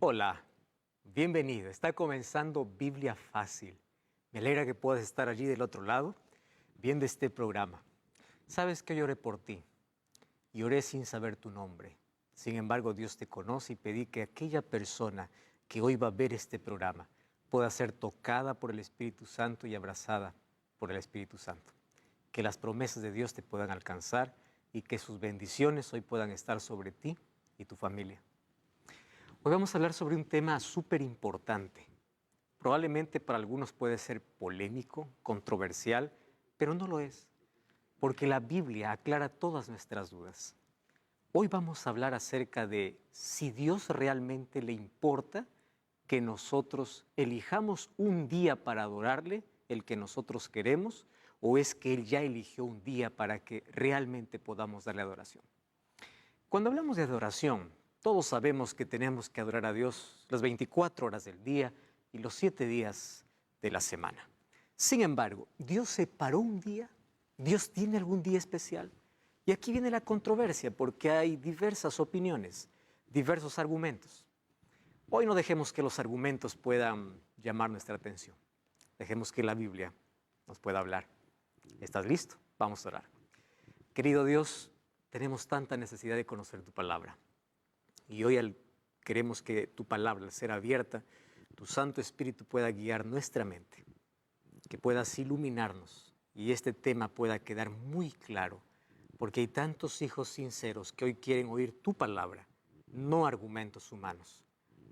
Hola, bienvenido. Está comenzando Biblia Fácil. Me alegra que puedas estar allí del otro lado viendo este programa. Sabes que yo oré por ti y oré sin saber tu nombre. Sin embargo, Dios te conoce y pedí que aquella persona que hoy va a ver este programa pueda ser tocada por el Espíritu Santo y abrazada por el Espíritu Santo. Que las promesas de Dios te puedan alcanzar y que sus bendiciones hoy puedan estar sobre ti y tu familia. Hoy vamos a hablar sobre un tema súper importante. Probablemente para algunos puede ser polémico, controversial, pero no lo es, porque la Biblia aclara todas nuestras dudas. Hoy vamos a hablar acerca de si Dios realmente le importa que nosotros elijamos un día para adorarle, el que nosotros queremos, o es que Él ya eligió un día para que realmente podamos darle adoración. Cuando hablamos de adoración, todos sabemos que tenemos que adorar a Dios las 24 horas del día y los 7 días de la semana. Sin embargo, ¿Dios separó un día? ¿Dios tiene algún día especial? Y aquí viene la controversia porque hay diversas opiniones, diversos argumentos. Hoy no dejemos que los argumentos puedan llamar nuestra atención. Dejemos que la Biblia nos pueda hablar. ¿Estás listo? Vamos a orar. Querido Dios, tenemos tanta necesidad de conocer tu palabra. Y hoy queremos que tu palabra, al ser abierta, tu Santo Espíritu pueda guiar nuestra mente, que puedas iluminarnos y este tema pueda quedar muy claro, porque hay tantos hijos sinceros que hoy quieren oír tu palabra, no argumentos humanos.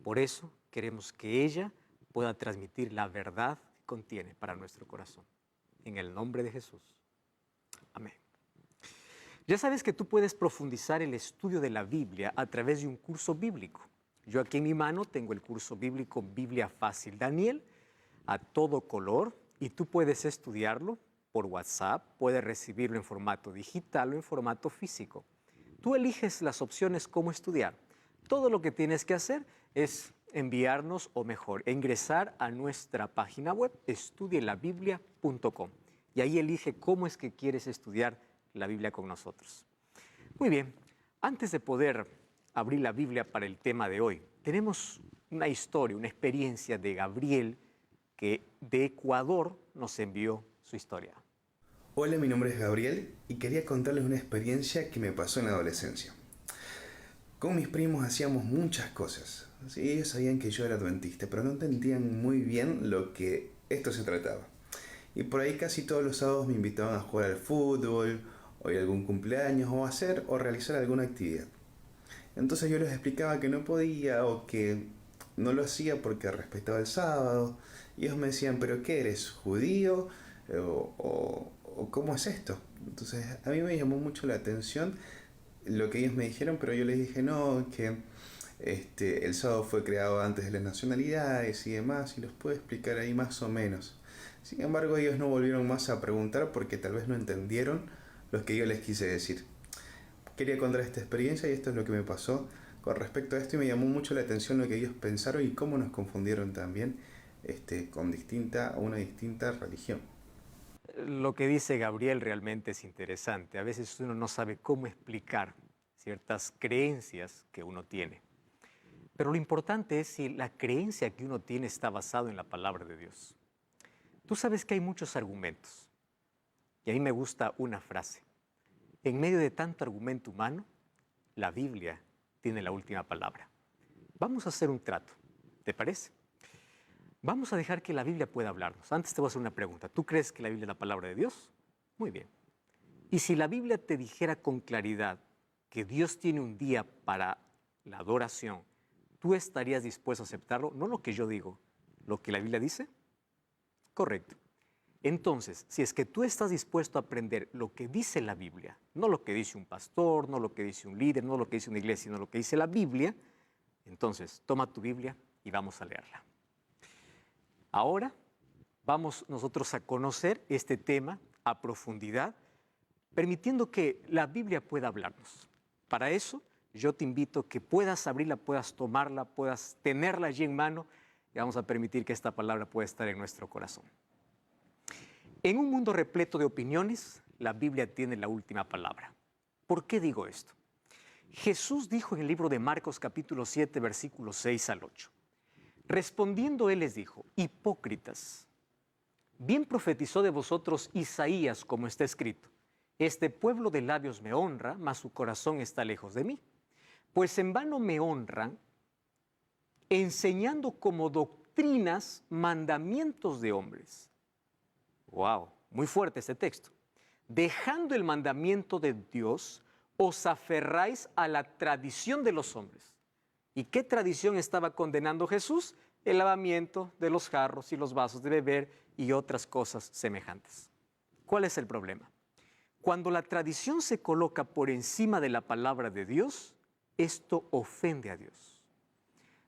Por eso queremos que ella pueda transmitir la verdad que contiene para nuestro corazón. En el nombre de Jesús. Amén. Ya sabes que tú puedes profundizar el estudio de la Biblia a través de un curso bíblico. Yo aquí en mi mano tengo el curso bíblico Biblia Fácil Daniel, a todo color, y tú puedes estudiarlo por WhatsApp, puedes recibirlo en formato digital o en formato físico. Tú eliges las opciones cómo estudiar. Todo lo que tienes que hacer es enviarnos, o mejor, ingresar a nuestra página web, estudielabiblia.com, y ahí elige cómo es que quieres estudiar la Biblia con nosotros. Muy bien, antes de poder abrir la Biblia para el tema de hoy, tenemos una historia, una experiencia de Gabriel que de Ecuador nos envió su historia. Hola, mi nombre es Gabriel y quería contarles una experiencia que me pasó en la adolescencia. Con mis primos hacíamos muchas cosas. Sí, ellos sabían que yo era adventista, pero no entendían muy bien lo que esto se trataba. Y por ahí casi todos los sábados me invitaban a jugar al fútbol, o ir a algún cumpleaños, o hacer o realizar alguna actividad. Entonces yo les explicaba que no podía o que no lo hacía porque respetaba el sábado. Y ellos me decían, ¿pero qué eres? ¿Judío? ¿O cómo es esto? Entonces a mí me llamó mucho la atención lo que ellos me dijeron, pero yo les dije, no, que el sábado fue creado antes de las nacionalidades y demás, y los puedo explicar ahí más o menos. Sin embargo, ellos no volvieron más a preguntar porque tal vez no entendieron lo que yo les quise decir. Quería contar esta experiencia y esto es lo que me pasó con respecto a esto, y me llamó mucho la atención lo que ellos pensaron y cómo nos confundieron también con una distinta religión. Lo que dice Gabriel realmente es interesante. A veces uno no sabe cómo explicar ciertas creencias que uno tiene. Pero lo importante es si la creencia que uno tiene está basada en la palabra de Dios. Tú sabes que hay muchos argumentos. Y a mí me gusta una frase. En medio de tanto argumento humano, la Biblia tiene la última palabra. Vamos a hacer un trato, ¿te parece? Vamos a dejar que la Biblia pueda hablarnos. Antes te voy a hacer una pregunta. ¿Tú crees que la Biblia es la palabra de Dios? Muy bien. Y si la Biblia te dijera con claridad que Dios tiene un día para la adoración, ¿tú estarías dispuesto a aceptarlo? No lo que yo digo, lo que la Biblia dice. Correcto. Entonces, si es que tú estás dispuesto a aprender lo que dice la Biblia, no lo que dice un pastor, no lo que dice un líder, no lo que dice una iglesia, sino lo que dice la Biblia, entonces toma tu Biblia y vamos a leerla. Ahora vamos nosotros a conocer este tema a profundidad, permitiendo que la Biblia pueda hablarnos. Para eso, yo te invito a que puedas abrirla, puedas tomarla, puedas tenerla allí en mano, y vamos a permitir que esta palabra pueda estar en nuestro corazón. En un mundo repleto de opiniones, la Biblia tiene la última palabra. ¿Por qué digo esto? Jesús dijo en el libro de Marcos capítulo 7, versículos 6 al 8. Respondiendo él les dijo, hipócritas, bien profetizó de vosotros Isaías como está escrito. Este pueblo de labios me honra, mas su corazón está lejos de mí. Pues en vano me honran, enseñando como doctrinas mandamientos de hombres. Wow, muy fuerte este texto. Dejando el mandamiento de Dios, os aferráis a la tradición de los hombres. ¿Y qué tradición estaba condenando Jesús? El lavamiento de los jarros y los vasos de beber y otras cosas semejantes. ¿Cuál es el problema? Cuando la tradición se coloca por encima de la palabra de Dios, esto ofende a Dios.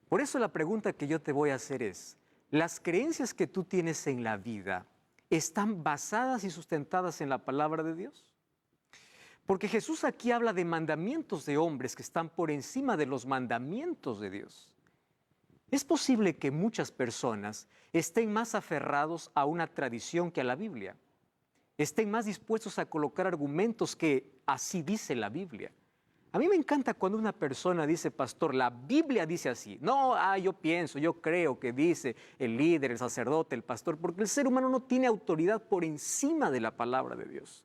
Por eso la pregunta que yo te voy a hacer es, ¿las creencias que tú tienes en la vida están basadas y sustentadas en la palabra de Dios? Porque Jesús aquí habla de mandamientos de hombres que están por encima de los mandamientos de Dios. Es posible que muchas personas estén más aferrados a una tradición que a la Biblia. Estén más dispuestos a colocar argumentos que así dice la Biblia. A mí me encanta cuando una persona dice, pastor, la Biblia dice así. No, yo pienso, yo creo que dice el líder, el sacerdote, el pastor, porque el ser humano no tiene autoridad por encima de la palabra de Dios.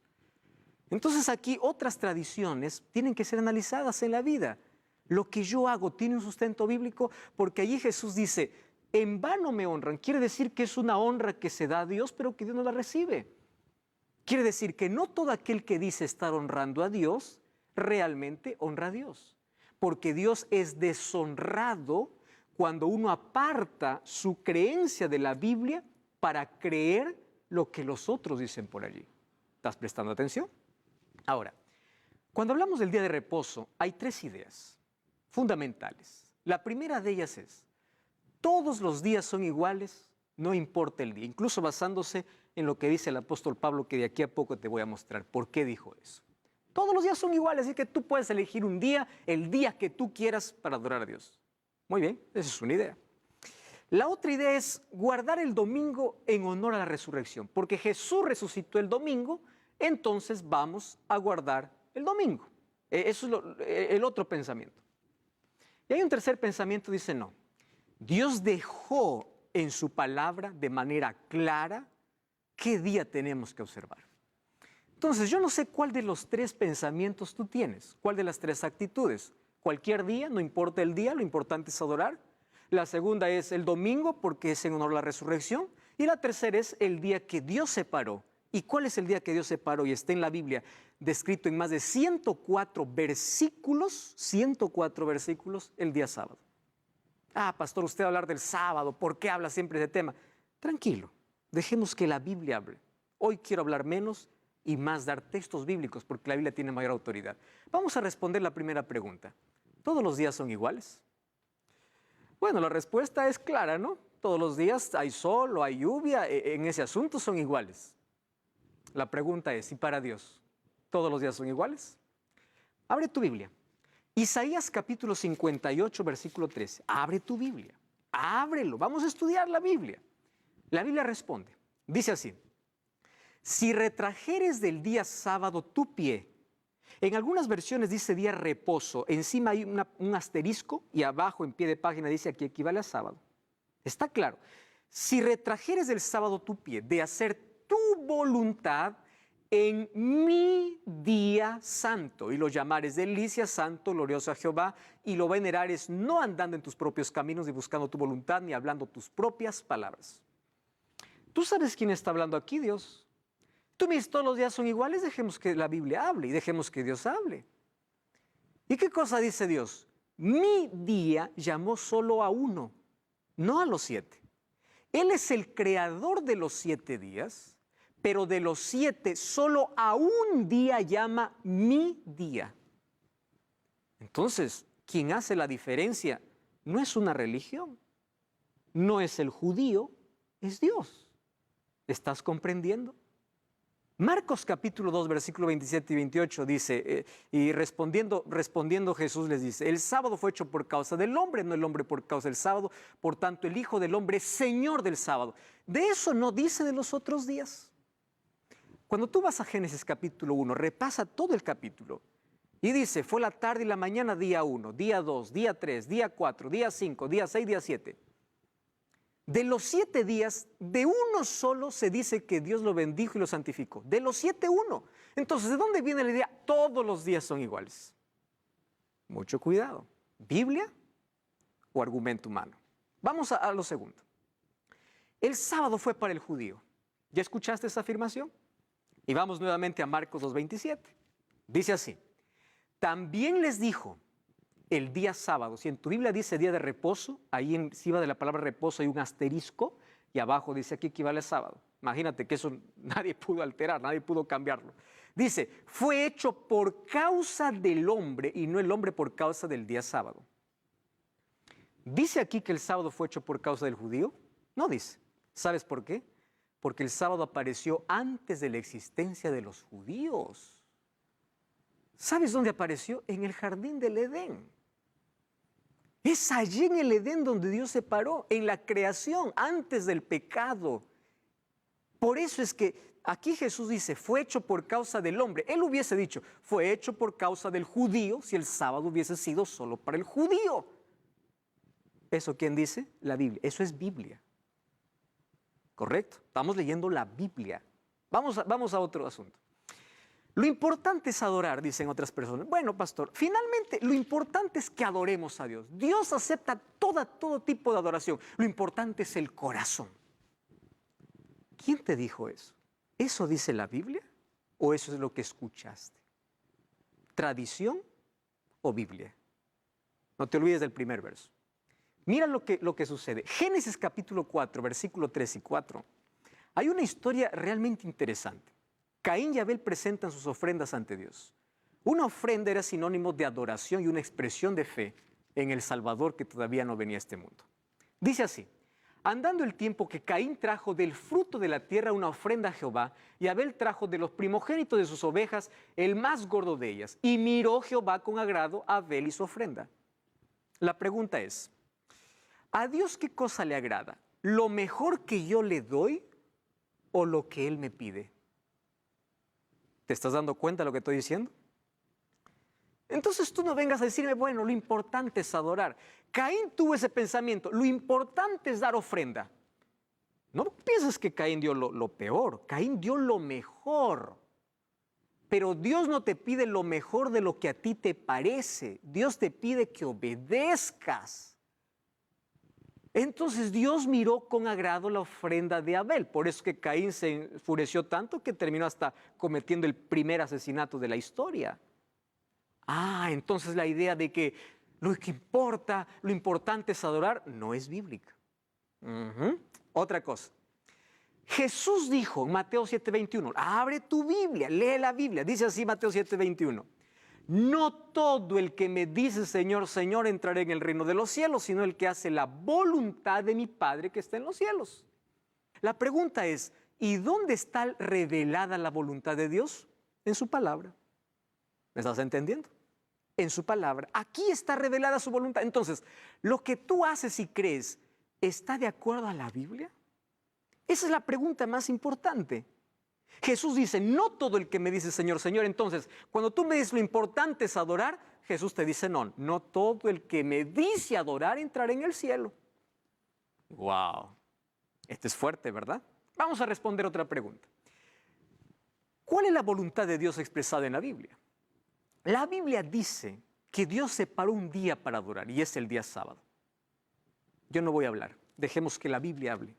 Entonces aquí otras tradiciones tienen que ser analizadas en la vida. Lo que yo hago tiene un sustento bíblico porque allí Jesús dice, en vano me honran. Quiere decir que es una honra que se da a Dios, pero que Dios no la recibe. Quiere decir que no todo aquel que dice estar honrando a Dios, realmente honra a Dios. Porque Dios es deshonrado cuando uno aparta su creencia de la Biblia para creer lo que los otros dicen por allí. ¿Estás prestando atención? Ahora, cuando hablamos del día de reposo, hay tres ideas fundamentales. La primera de ellas es, todos los días son iguales, no importa el día, incluso basándose en lo que dice el apóstol Pablo, que de aquí a poco te voy a mostrar por qué dijo eso. Todos los días son iguales, así que tú puedes elegir un día, el día que tú quieras para adorar a Dios. Muy bien, esa es una idea. La otra idea es guardar el domingo en honor a la resurrección, porque Jesús resucitó el domingo, entonces vamos a guardar el domingo. Eso es el otro pensamiento. Y hay un tercer pensamiento, dice no. Dios dejó en su palabra de manera clara qué día tenemos que observar. Entonces, yo no sé cuál de los tres pensamientos tú tienes, cuál de las tres actitudes. Cualquier día, no importa el día, lo importante es adorar. La segunda es el domingo, porque es en honor a la resurrección. Y la tercera es el día que Dios separó. ¿Y cuál es el día que Dios separó? Y está en la Biblia, descrito en más de 104 versículos, el día sábado. Pastor, usted va a hablar del sábado, ¿por qué habla siempre de tema? Tranquilo, dejemos que la Biblia hable. Hoy quiero hablar menos y más dar textos bíblicos, porque la Biblia tiene mayor autoridad. Vamos a responder la primera pregunta. ¿Todos los días son iguales? Bueno, la respuesta es clara, ¿no? Todos los días hay sol o hay lluvia, en ese asunto son iguales. La pregunta es, ¿y para Dios todos los días son iguales? Abre tu Biblia. Isaías capítulo 58, versículo 13. Abre tu Biblia. Ábrelo. Vamos a estudiar la Biblia. La Biblia responde. Dice así. Si retrajeres del día sábado tu pie, en algunas versiones dice día reposo, encima hay un asterisco y abajo en pie de página dice aquí equivale a sábado. Está claro. Si retrajeres del sábado tu pie de hacer tu voluntad en mi día santo, y lo llamares delicia, santo, glorioso a Jehová, y lo venerares no andando en tus propios caminos, ni buscando tu voluntad, ni hablando tus propias palabras. ¿Tú sabes quién está hablando aquí, Dios? Tú me dices, todos los días son iguales, dejemos que la Biblia hable, y dejemos que Dios hable. ¿Y qué cosa dice Dios? Mi día llamó solo a uno, no a los 7. Él es el creador de los 7 días, pero de los 7 solo a un día llama mi día. Entonces, quien hace la diferencia no es una religión, no es el judío, es Dios. ¿Estás comprendiendo? Marcos capítulo 2, versículo 27 y 28 dice, y respondiendo Jesús les dice, el sábado fue hecho por causa del hombre, no el hombre por causa del sábado, por tanto el Hijo del Hombre es Señor del sábado. De eso no dice de los otros días. Cuando tú vas a Génesis capítulo 1, repasa todo el capítulo, Y dice, fue la tarde y la mañana, día 1, día 2, día 3, día 4, día 5, día 6, día 7. De los 7 días, de uno solo se dice que Dios lo bendijo y lo santificó. De los 7, uno. Entonces, ¿de dónde viene la idea? Todos los días son iguales. Mucho cuidado. ¿Biblia o argumento humano? Vamos a lo segundo. El sábado fue para el judío. ¿Ya escuchaste esa afirmación? Y vamos nuevamente a Marcos 2:27. Dice así. También les dijo el día sábado. Si en tu Biblia dice día de reposo, ahí encima de la palabra reposo hay un asterisco y abajo dice aquí equivale a sábado. Imagínate que eso nadie pudo alterar, nadie pudo cambiarlo. Dice, fue hecho por causa del hombre y no el hombre por causa del día sábado. ¿Dice aquí que el sábado fue hecho por causa del judío? No dice. ¿Sabes por qué? Porque el sábado apareció antes de la existencia de los judíos. ¿Sabes dónde apareció? En el jardín del Edén. Es allí en el Edén donde Dios se paró, en la creación, antes del pecado. Por eso es que aquí Jesús dice, fue hecho por causa del hombre. Él hubiese dicho, fue hecho por causa del judío, si el sábado hubiese sido solo para el judío. ¿Eso quién dice? La Biblia. Eso es Biblia. ¿Correcto? Estamos leyendo la Biblia. Vamos a otro asunto. Lo importante es adorar, dicen otras personas. Bueno, pastor, finalmente lo importante es que adoremos a Dios. Dios acepta todo tipo de adoración. Lo importante es el corazón. ¿Quién te dijo eso? ¿Eso dice la Biblia o eso es lo que escuchaste? ¿Tradición o Biblia? No te olvides del primer verso. Mira lo que sucede. Génesis capítulo 4, versículo 3 y 4. Hay una historia realmente interesante. Caín y Abel presentan sus ofrendas ante Dios. Una ofrenda era sinónimo de adoración y una expresión de fe en el Salvador que todavía no venía a este mundo. Dice así, andando el tiempo que Caín trajo del fruto de la tierra una ofrenda a Jehová, y Abel trajo de los primogénitos de sus ovejas el más gordo de ellas, y miró Jehová con agrado a Abel y su ofrenda. La pregunta es, ¿a Dios qué cosa le agrada? ¿Lo mejor que yo le doy o lo que Él me pide? ¿Te estás dando cuenta de lo que estoy diciendo? Entonces tú no vengas a decirme, bueno, lo importante es adorar. Caín tuvo ese pensamiento, lo importante es dar ofrenda. No pienses que Caín dio lo peor, Caín dio lo mejor. Pero Dios no te pide lo mejor de lo que a ti te parece. Dios te pide que obedezcas. Entonces Dios miró con agrado la ofrenda de Abel. Por eso que Caín se enfureció tanto que terminó hasta cometiendo el primer asesinato de la historia. Entonces la idea de que lo importante es adorar, no es bíblica. Otra cosa. Jesús dijo en Mateo 7:21, abre tu Biblia, lee la Biblia. Dice así Mateo 7:21. No todo el que me dice Señor, Señor entrará en el reino de los cielos, sino el que hace la voluntad de mi Padre que está en los cielos. La pregunta es, ¿y dónde está revelada la voluntad de Dios? En su palabra. ¿Me estás entendiendo? En su palabra. Aquí está revelada su voluntad. Entonces, ¿lo que tú haces y crees está de acuerdo a la Biblia? Esa es la pregunta más importante. Jesús dice, no todo el que me dice Señor, Señor. Entonces, cuando tú me dices lo importante es adorar, Jesús te dice, no todo el que me dice adorar entrará en el cielo. Wow, esto es fuerte, ¿verdad? Vamos a responder otra pregunta. ¿Cuál es la voluntad de Dios expresada en la Biblia? La Biblia dice que Dios separó un día para adorar y es el día sábado. Yo no voy a hablar, dejemos que la Biblia hable.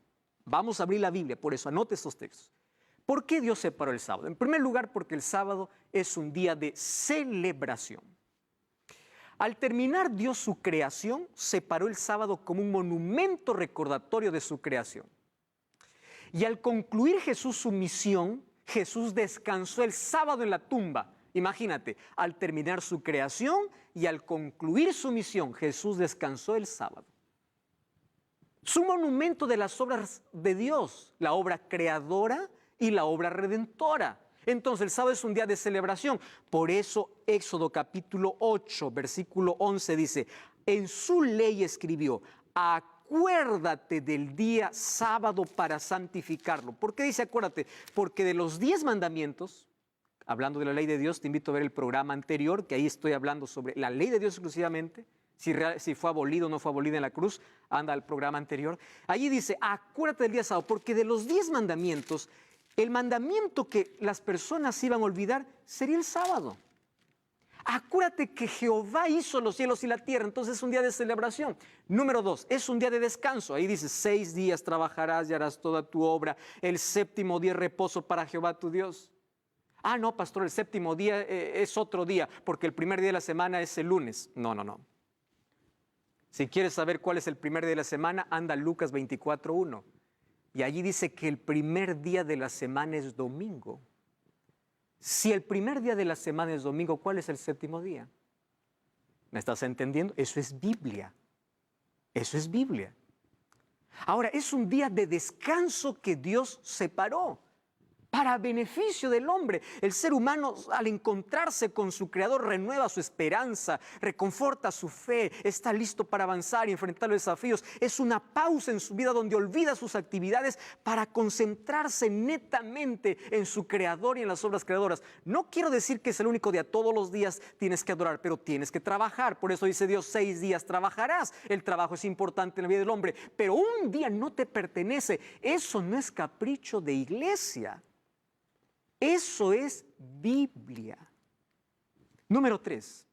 Vamos a abrir la Biblia, por eso anote estos textos. ¿Por qué Dios separó el sábado? En primer lugar, porque el sábado es un día de celebración. Al terminar Dios su creación, separó el sábado como un monumento recordatorio de su creación. Y al concluir Jesús su misión, Jesús descansó el sábado en la tumba. Imagínate, al terminar su creación y al concluir su misión, Jesús descansó el sábado. Su monumento de las obras de Dios, la obra creadora y la obra redentora. Entonces el sábado es un día de celebración. Por eso Éxodo capítulo 8, versículo 11 dice, en su ley escribió, acuérdate del día sábado para santificarlo. ¿Por qué dice acuérdate? Porque de los 10 mandamientos, hablando de la ley de Dios, te invito a ver el programa anterior, que ahí estoy hablando sobre la ley de Dios exclusivamente, si fue abolido o no fue abolido en la cruz, anda al programa anterior. Allí dice, acuérdate del día sábado, porque de los 10 mandamientos, el mandamiento que las personas iban a olvidar sería el sábado. Acuérdate que Jehová hizo los cielos y la tierra, entonces es un día de celebración. Número 2, es un día de descanso. Ahí dice, 6 días trabajarás y harás toda tu obra. El séptimo día reposo para Jehová tu Dios. Ah, no, pastor, el séptimo día es otro día, porque el primer día de la semana es el lunes. No. Si quieres saber cuál es el primer día de la semana, anda a Lucas 24:1. Y allí dice que el primer día de la semana es domingo. Si el primer día de la semana es domingo, ¿cuál es el séptimo día? ¿Me estás entendiendo? Eso es Biblia. Eso es Biblia. Ahora, es un día de descanso que Dios separó para beneficio del hombre. El ser humano, al encontrarse con su Creador, renueva su esperanza, reconforta su fe, está listo para avanzar y enfrentar los desafíos. Es una pausa en su vida donde olvida sus actividades para concentrarse netamente en su Creador y en las obras creadoras. No quiero decir que es el único día, todos los días tienes que adorar, pero tienes que trabajar. Por eso dice Dios, 6 días trabajarás. El trabajo es importante en la vida del hombre, pero un día no te pertenece. Eso no es capricho de iglesia. Eso es Biblia. Número 3.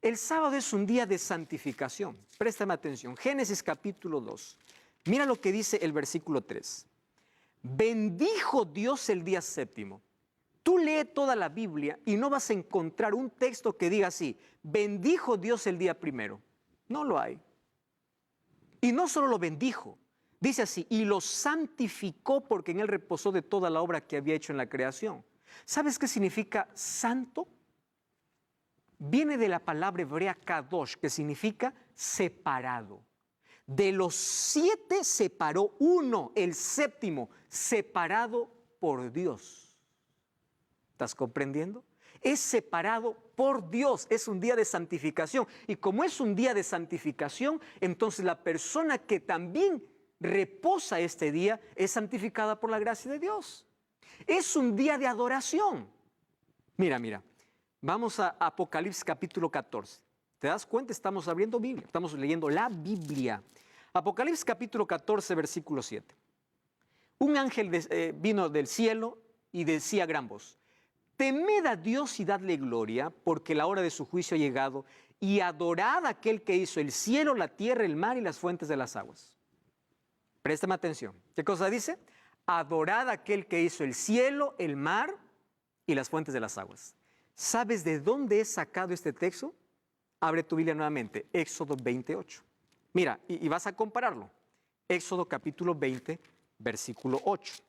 El sábado es un día de santificación. Préstame atención. Génesis capítulo 2. Mira lo que dice el versículo 3. Bendijo Dios el día séptimo. Tú lee toda la Biblia y no vas a encontrar un texto que diga así, bendijo Dios el día primero. No lo hay. Y no solo lo bendijo. Dice así, y lo santificó porque en él reposó de toda la obra que había hecho en la creación. ¿Sabes qué significa santo? Viene de la palabra hebrea kadosh, que significa separado. De los 7 separó uno, el séptimo, separado por Dios. ¿Estás comprendiendo? Es separado por Dios, es un día de santificación. Y como es un día de santificación, entonces la persona que también reposa este día es santificada por la gracia de Dios. Es un día de adoración. Mira, vamos a Apocalipsis capítulo 14. ¿Te das cuenta? Estamos abriendo Biblia, estamos leyendo la Biblia. Apocalipsis capítulo 14, versículo 7. Un ángel vino del cielo y decía a gran voz, temed a Dios y dadle gloria, porque la hora de su juicio ha llegado, y adorad a aquel que hizo el cielo, la tierra, el mar y las fuentes de las aguas. Préstame atención. ¿Qué cosa dice? Adorad a aquel que hizo el cielo, el mar y las fuentes de las aguas. ¿Sabes de dónde he sacado este texto? Abre tu Biblia nuevamente, Éxodo 28. Mira, y vas a compararlo. Éxodo capítulo 20, versículo 8.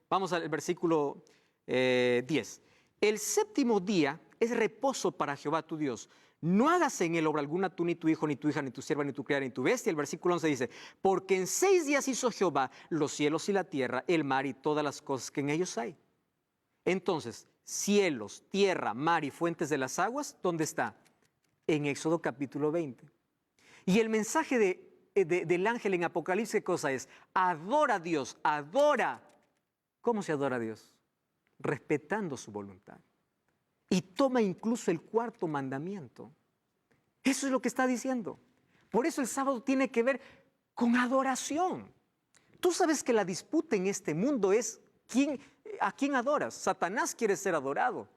Vamos al versículo 10. El séptimo día es reposo para Jehová tu Dios. No hagas en él obra alguna tú, ni tu hijo, ni tu hija, ni tu sierva, ni tu criada, ni tu bestia. El versículo 11 dice, porque en 6 días hizo Jehová los cielos y la tierra, el mar y todas las cosas que en ellos hay. Entonces, cielos, tierra, mar y fuentes de las aguas, ¿dónde está? En Éxodo capítulo 20. Y el mensaje del ángel en Apocalipsis, ¿qué cosa es? Adora a Dios, adora. ¿Cómo se adora a Dios? Respetando su voluntad. Y toma incluso el 4.º mandamiento. Eso es lo que está diciendo. Por eso el sábado tiene que ver con adoración. Tú sabes que la disputa en este mundo es ¿a quién adoras? Satanás quiere ser adorado.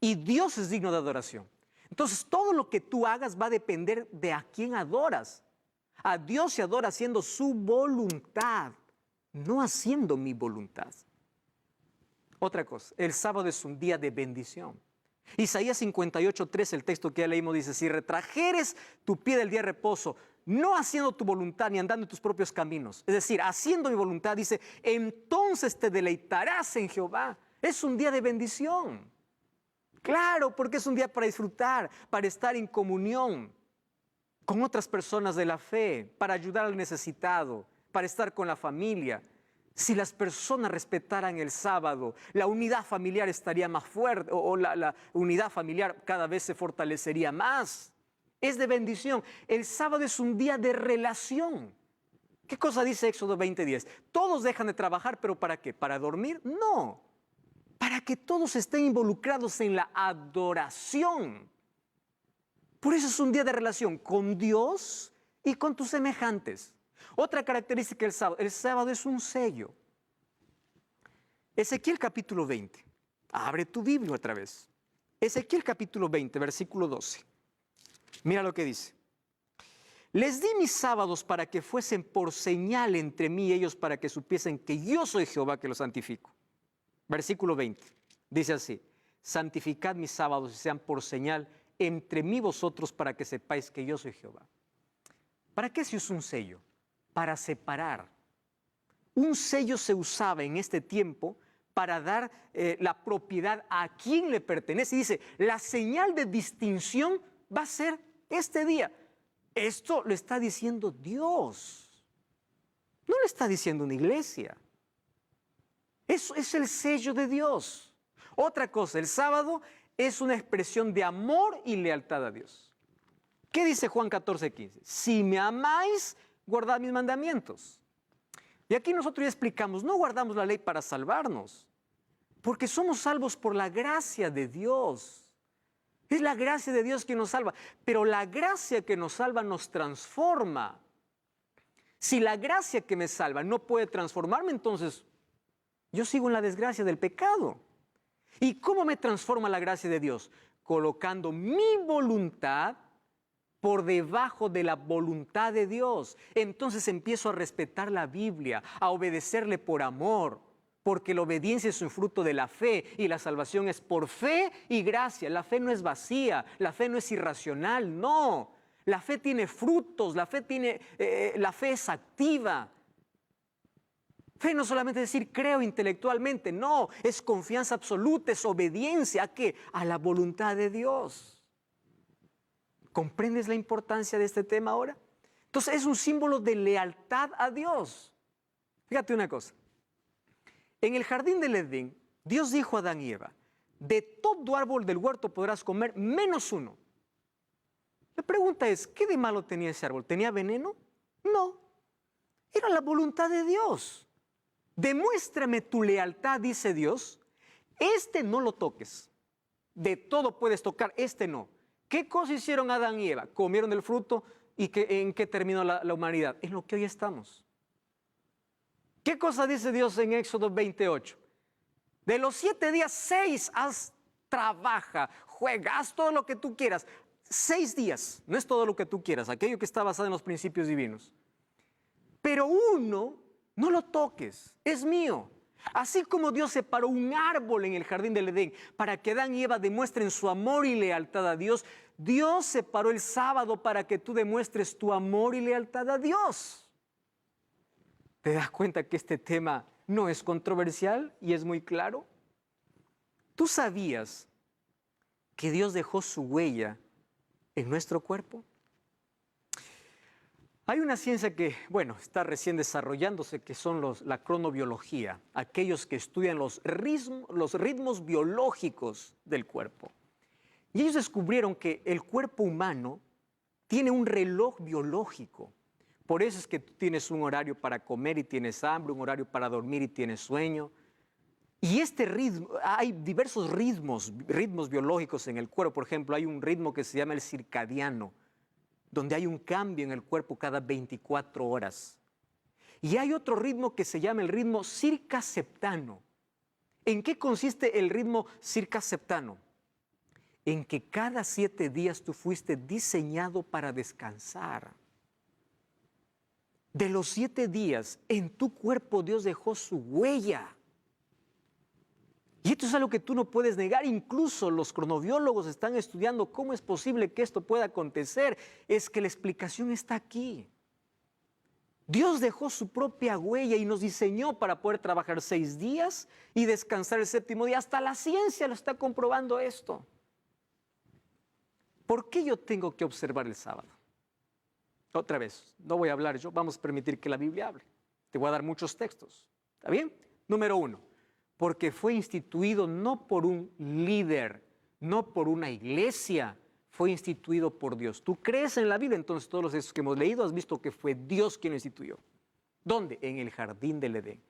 Y Dios es digno de adoración. Entonces todo lo que tú hagas va a depender de a quién adoras. A Dios se adora haciendo su voluntad, no haciendo mi voluntad. Otra cosa, el sábado es un día de bendición. Isaías 58:3, el texto que ya leímos, dice, si retrajeres tu pie del día de reposo, no haciendo tu voluntad ni andando en tus propios caminos, es decir, haciendo mi voluntad, dice, entonces te deleitarás en Jehová. Es un día de bendición. Claro, porque es un día para disfrutar, para estar en comunión con otras personas de la fe, para ayudar al necesitado, para estar con la familia. Si las personas respetaran el sábado, la unidad familiar estaría más fuerte o la unidad familiar cada vez se fortalecería más. Es de bendición. El sábado es un día de relación. ¿Qué cosa dice Éxodo 20:10? Todos dejan de trabajar, ¿pero para qué? ¿Para dormir? No. para que todos estén involucrados en la adoración. Por eso es un día de relación con Dios y con tus semejantes. Otra característica del sábado, el sábado es un sello. Ezequiel capítulo 20. Abre tu Biblia otra vez. Ezequiel capítulo 20, versículo 12. Mira lo que dice. Les di mis sábados para que fuesen por señal entre mí y ellos, para que supiesen que yo soy Jehová que los santifico. Versículo 20. Dice así. Santificad mis sábados y sean por señal entre mí y vosotros, para que sepáis que yo soy Jehová. ¿Para qué se usa un sello? Para separar. Un sello se usaba en este tiempo para dar la propiedad a quien le pertenece. Y dice, la señal de distinción va a ser este día. Esto lo está diciendo Dios. No lo está diciendo una iglesia. Eso es el sello de Dios. Otra cosa, el sábado es una expresión de amor y lealtad a Dios. ¿Qué dice Juan 14:15? Si me amáis, guardad mis mandamientos. Y aquí nosotros ya explicamos, no guardamos la ley para salvarnos, porque somos salvos por la gracia de Dios. Es la gracia de Dios que nos salva, pero la gracia que nos salva nos transforma. Si la gracia que me salva no puede transformarme, entonces yo sigo en la desgracia del pecado. ¿Y cómo me transforma la gracia de Dios? Colocando mi voluntad por debajo de la voluntad de Dios. Entonces empiezo a respetar la Biblia, a obedecerle por amor, porque la obediencia es un fruto de la fe y la salvación es por fe y gracia. La fe no es vacía, la fe no es irracional, no. La fe tiene frutos, la fe es activa. Fe no solamente es decir creo intelectualmente, no, es confianza absoluta, es obediencia ¿a qué? A la voluntad de Dios. ¿Comprendes la importancia de este tema ahora? Entonces es un símbolo de lealtad a Dios. Fíjate una cosa. En el jardín del Edén, Dios dijo a Adán y Eva, de todo árbol del huerto podrás comer menos uno. La pregunta es, ¿qué de malo tenía ese árbol? ¿Tenía veneno? No. Era la voluntad de Dios. Demuéstrame tu lealtad, dice Dios. Este no lo toques. De todo puedes tocar, este no. ¿Qué cosa hicieron Adán y Eva? Comieron del fruto y ¿en qué terminó la humanidad? En lo que hoy estamos. ¿Qué cosa dice Dios en Éxodo 28? De los 7 días, 6 trabaja, juega, haz todo lo que tú quieras. 6 días, no es todo lo que tú quieras, aquello que está basado en los principios divinos. Pero uno, no lo toques, es mío. Así como Dios separó un árbol en el jardín del Edén para que Adán y Eva demuestren su amor y lealtad a Dios, Dios separó el sábado para que tú demuestres tu amor y lealtad a Dios. ¿Te das cuenta que este tema no es controversial y es muy claro? ¿Tú sabías que Dios dejó su huella en nuestro cuerpo? Hay una ciencia que, está recién desarrollándose, que son la cronobiología, aquellos que estudian los ritmos biológicos del cuerpo. Y ellos descubrieron que el cuerpo humano tiene un reloj biológico. Por eso es que tú tienes un horario para comer y tienes hambre, un horario para dormir y tienes sueño. Y este ritmo, hay diversos ritmos biológicos en el cuerpo. Por ejemplo, hay un ritmo que se llama el circadiano, donde hay un cambio en el cuerpo cada 24 horas. Y hay otro ritmo que se llama el ritmo circaseptano. ¿En qué consiste el ritmo circaseptano? En que cada 7 días tú fuiste diseñado para descansar. De los 7 días, en tu cuerpo Dios dejó su huella. Y esto es algo que tú no puedes negar. Incluso los cronobiólogos están estudiando cómo es posible que esto pueda acontecer. Es que la explicación está aquí. Dios dejó su propia huella y nos diseñó para poder trabajar 6 días y descansar el 7º día. Hasta la ciencia lo está comprobando esto. ¿Por qué yo tengo que observar el sábado? Otra vez, no voy a hablar yo, vamos a permitir que la Biblia hable. Te voy a dar muchos textos. ¿Está bien? Número 1. Porque fue instituido no por un líder, no por una iglesia, fue instituido por Dios. Tú crees en la Biblia, entonces todos los textos que hemos leído has visto que fue Dios quien lo instituyó. ¿Dónde? En el jardín del Edén.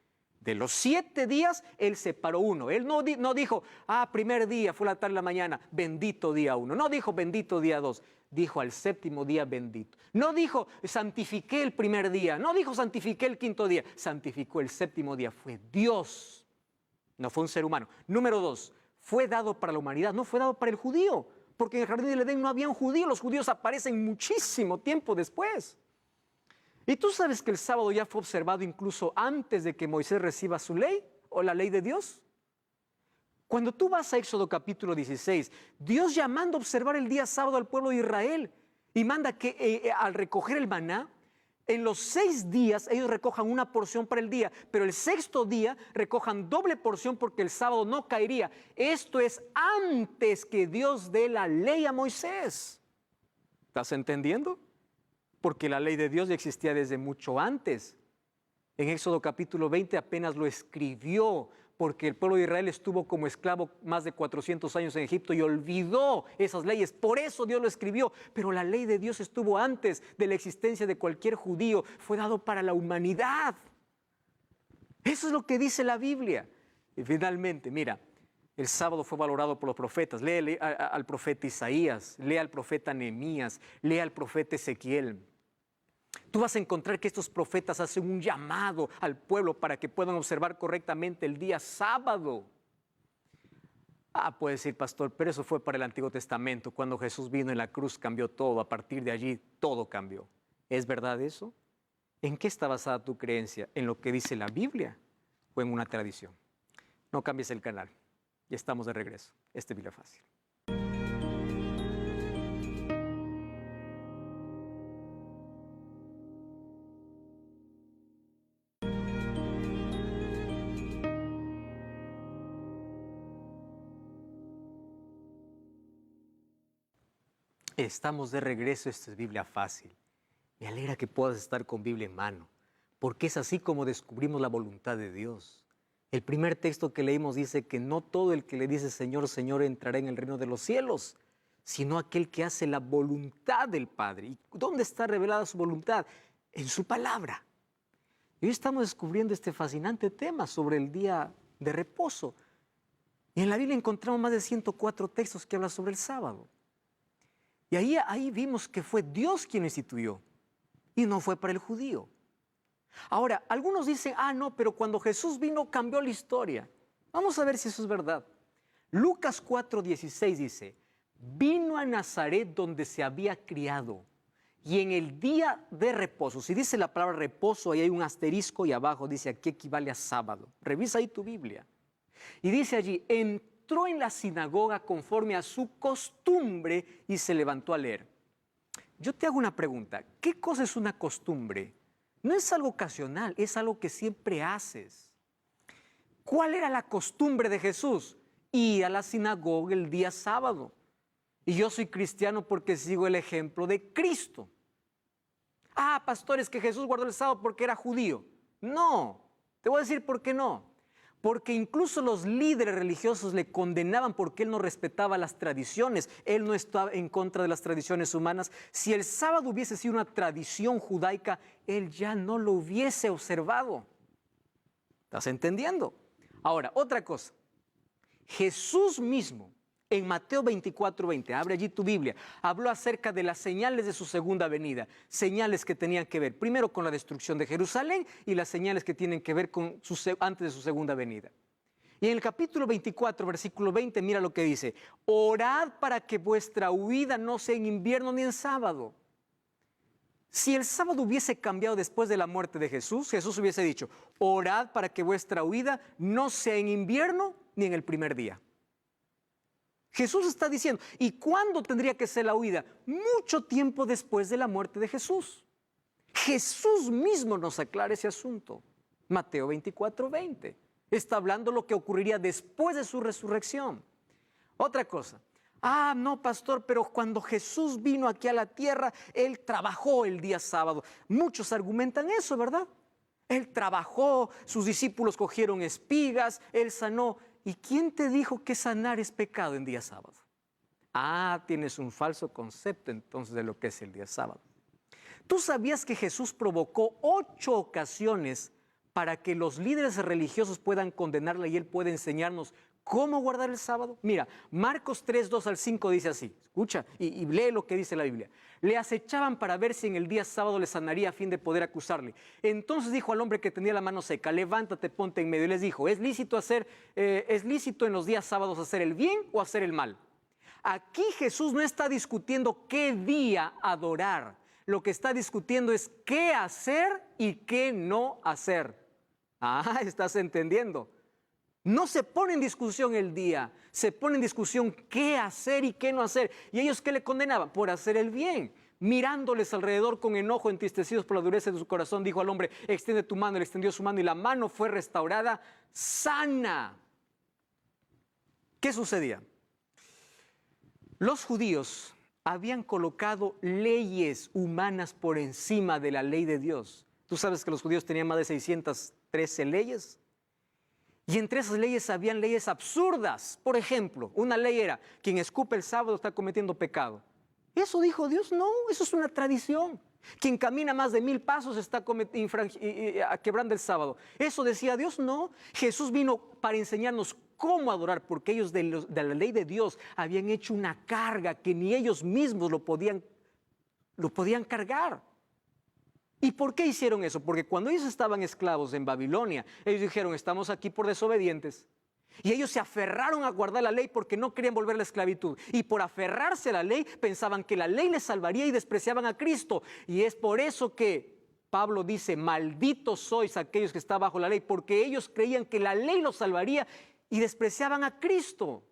De los 7 días, Él separó uno. Él no dijo, primer día, fue la tarde, la mañana, bendito día 1. No dijo, bendito día 2. Dijo, al séptimo día, bendito. No dijo, santifiqué el primer día. No dijo, santifiqué el quinto día. Santificó el séptimo día. Fue Dios. No fue un ser humano. Número 2, fue dado para la humanidad. No fue dado para el judío. Porque en el jardín del Edén no había un judío. Los judíos aparecen muchísimo tiempo después. ¿Y tú sabes que el sábado ya fue observado incluso antes de que Moisés reciba su ley o la ley de Dios? Cuando tú vas a Éxodo capítulo 16, Dios ya manda observar el día sábado al pueblo de Israel y manda que al recoger el maná, en los 6 días ellos recojan una porción para el día, pero el 6º día recojan doble porción porque el sábado no caería. Esto es antes que Dios dé la ley a Moisés. ¿Estás entendiendo? Porque la ley de Dios ya existía desde mucho antes. En Éxodo capítulo 20 apenas lo escribió, porque el pueblo de Israel estuvo como esclavo más de 400 años en Egipto y olvidó esas leyes. Por eso Dios lo escribió. Pero la ley de Dios estuvo antes de la existencia de cualquier judío. Fue dado para la humanidad. Eso es lo que dice la Biblia. Y finalmente, mira, el sábado fue valorado por los profetas. Lee al profeta Isaías, lee al profeta Nehemías, lee al profeta Ezequiel. Tú vas a encontrar que estos profetas hacen un llamado al pueblo para que puedan observar correctamente el día sábado. Puede decir, pastor, pero eso fue para el Antiguo Testamento. Cuando Jesús vino en la cruz cambió todo. A partir de allí todo cambió. ¿Es verdad eso? ¿En qué está basada tu creencia? ¿En lo que dice la Biblia o en una tradición? No cambies el canal. Ya estamos de regreso. Biblia Fácil. Estamos de regreso, esto es Biblia Fácil. Me alegra que puedas estar con Biblia en mano, porque es así como descubrimos la voluntad de Dios. El primer texto que leímos dice que no todo el que le dice Señor, Señor entrará en el reino de los cielos, sino aquel que hace la voluntad del Padre. ¿Y dónde está revelada su voluntad? En su palabra. Y hoy estamos descubriendo este fascinante tema sobre el día de reposo. Y en la Biblia encontramos más de 104 textos que hablan sobre el sábado. Y ahí vimos que fue Dios quien instituyó y no fue para el judío. Ahora, algunos dicen, no, pero cuando Jesús vino cambió la historia. Vamos a ver si eso es verdad. Lucas 4:16 dice, vino a Nazaret donde se había criado y en el día de reposo. Si dice la palabra reposo, ahí hay un asterisco y abajo dice aquí equivale a sábado. Revisa ahí tu Biblia. Y dice allí, entró en la sinagoga conforme a su costumbre y se levantó a leer. Yo te hago una pregunta, ¿qué cosa es una costumbre? No es algo ocasional, es algo que siempre haces. ¿Cuál era la costumbre de Jesús? Ir a la sinagoga el día sábado. Y yo soy cristiano porque sigo el ejemplo de Cristo. Pastores, que Jesús guardó el sábado porque era judío. No, te voy a decir por qué no. Porque incluso los líderes religiosos le condenaban porque él no respetaba las tradiciones. Él no estaba en contra de las tradiciones humanas. Si el sábado hubiese sido una tradición judaica, él ya no lo hubiese observado. ¿Estás entendiendo? Ahora, otra cosa. Jesús mismo, en Mateo 24:20, abre allí tu Biblia, habló acerca de las señales de su segunda venida. Señales que tenían que ver primero con la destrucción de Jerusalén y las señales que tienen que ver con antes de su segunda venida. Y en el capítulo 24, versículo 20, mira lo que dice. Orad para que vuestra huida no sea en invierno ni en sábado. Si el sábado hubiese cambiado después de la muerte de Jesús, Jesús hubiese dicho, orad para que vuestra huida no sea en invierno ni en el primer día. Jesús está diciendo, ¿y cuándo tendría que ser la huida? Mucho tiempo después de la muerte de Jesús. Jesús mismo nos aclara ese asunto. Mateo 24:20. Está hablando lo que ocurriría después de su resurrección. Otra cosa. No, pastor, pero cuando Jesús vino aquí a la tierra, Él trabajó el día sábado. Muchos argumentan eso, ¿verdad? Él trabajó, sus discípulos cogieron espigas, Él sanó. ¿Y quién te dijo que sanar es pecado en día sábado? Tienes un falso concepto entonces de lo que es el día sábado. ¿Tú sabías que Jesús provocó 8 ocasiones para que los líderes religiosos puedan condenarla y él puede enseñarnos cómo guardar el sábado? Mira, Marcos 3, 2 al 5 dice así, escucha y lee lo que dice la Biblia. Le acechaban para ver si en el día sábado le sanaría a fin de poder acusarle. Entonces dijo al hombre que tenía la mano seca, levántate, ponte en medio. Y les dijo, ¿es lícito en los días sábados hacer el bien o hacer el mal? Aquí Jesús no está discutiendo qué día adorar. Lo que está discutiendo es qué hacer y qué no hacer. Ah, ¿estás entendiendo? No se pone en discusión el día, se pone en discusión qué hacer y qué no hacer. ¿Y ellos qué le condenaban? Por hacer el bien. Mirándoles alrededor con enojo, entristecidos por la dureza de su corazón, dijo al hombre, extiende tu mano. Él extendió su mano y la mano fue restaurada sana. ¿Qué sucedía? Los judíos habían colocado leyes humanas por encima de la ley de Dios. Tú sabes que los judíos tenían más de 613 leyes. Y entre esas leyes habían leyes absurdas. Por ejemplo, una ley era, quien escupe el sábado está cometiendo pecado. ¿Eso dijo Dios? No, eso es una tradición. Quien camina más de 1000 pasos está quebrando el sábado. ¿Eso decía Dios? No. Jesús vino para enseñarnos cómo adorar, porque ellos de la ley de Dios habían hecho una carga que ni ellos mismos lo podían cargar. ¿Y por qué hicieron eso? Porque cuando ellos estaban esclavos en Babilonia, ellos dijeron, estamos aquí por desobedientes. Y ellos se aferraron a guardar la ley porque no querían volver a la esclavitud. Y por aferrarse a la ley, pensaban que la ley les salvaría y despreciaban a Cristo. Y es por eso que Pablo dice, malditos sois aquellos que están bajo la ley, porque ellos creían que la ley los salvaría y despreciaban a Cristo.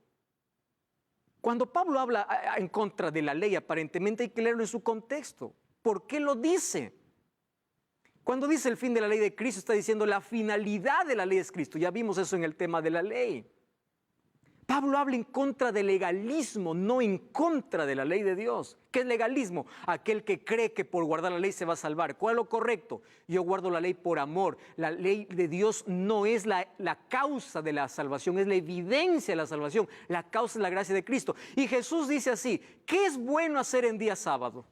Cuando Pablo habla en contra de la ley, aparentemente hay que leerlo en su contexto. ¿Por qué lo dice? Cuando dice el fin de la ley de Cristo, está diciendo la finalidad de la ley es Cristo. Ya vimos eso en el tema de la ley. Pablo habla en contra del legalismo, no en contra de la ley de Dios. ¿Qué es legalismo? Aquel que cree que por guardar la ley se va a salvar. ¿Cuál es lo correcto? Yo guardo la ley por amor. La ley de Dios no es la causa de la salvación, es la evidencia de la salvación. La causa es la gracia de Cristo. Y Jesús dice así, ¿qué es bueno hacer en día sábado?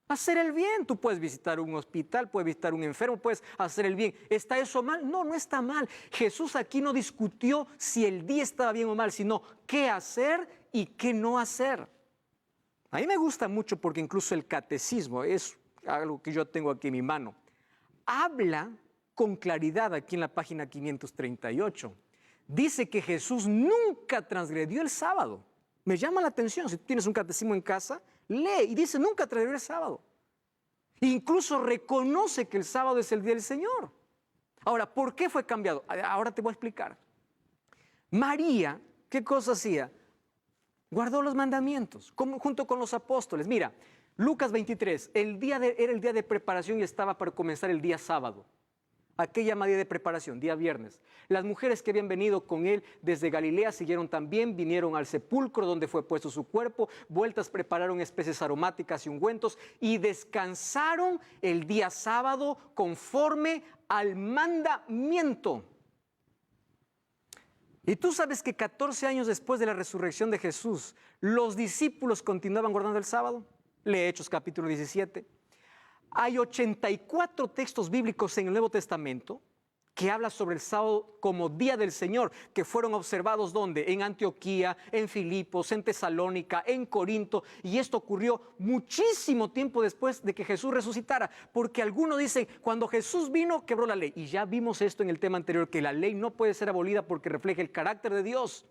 Hacer el bien. Tú puedes visitar un hospital, puedes visitar un enfermo, puedes hacer el bien. ¿Está eso mal? No, no está mal. Jesús aquí no discutió si el día estaba bien o mal, sino qué hacer y qué no hacer. A mí me gusta mucho porque incluso el catecismo, es algo que yo tengo aquí en mi mano, habla con claridad aquí en la página 538. Dice que Jesús nunca transgredió el sábado. Me llama la atención, si tú tienes un catecismo en casa, lee y dice nunca transgredió el sábado. Incluso reconoce que el sábado es el día del Señor. Ahora, ¿por qué fue cambiado? Ahora te voy a explicar. María, ¿qué cosa hacía? Guardó los mandamientos junto con los apóstoles. Mira, Lucas 23, era el día de preparación y estaba para comenzar el día sábado. Aquella día de preparación, día viernes. Las mujeres que habían venido con él desde Galilea siguieron también, vinieron al sepulcro donde fue puesto su cuerpo, vueltas prepararon especies aromáticas y ungüentos y descansaron el día sábado conforme al mandamiento. Y tú sabes que 14 años después de la resurrección de Jesús, los discípulos continuaban guardando el sábado. Lee Hechos capítulo 17. Hay 84 textos bíblicos en el Nuevo Testamento que hablan sobre el sábado como día del Señor, que fueron observados ¿dónde? En Antioquía, en Filipos, en Tesalónica, en Corinto, y esto ocurrió muchísimo tiempo después de que Jesús resucitara, porque algunos dicen, cuando Jesús vino, quebró la ley, y ya vimos esto en el tema anterior, que la ley no puede ser abolida porque refleja el carácter de Dios,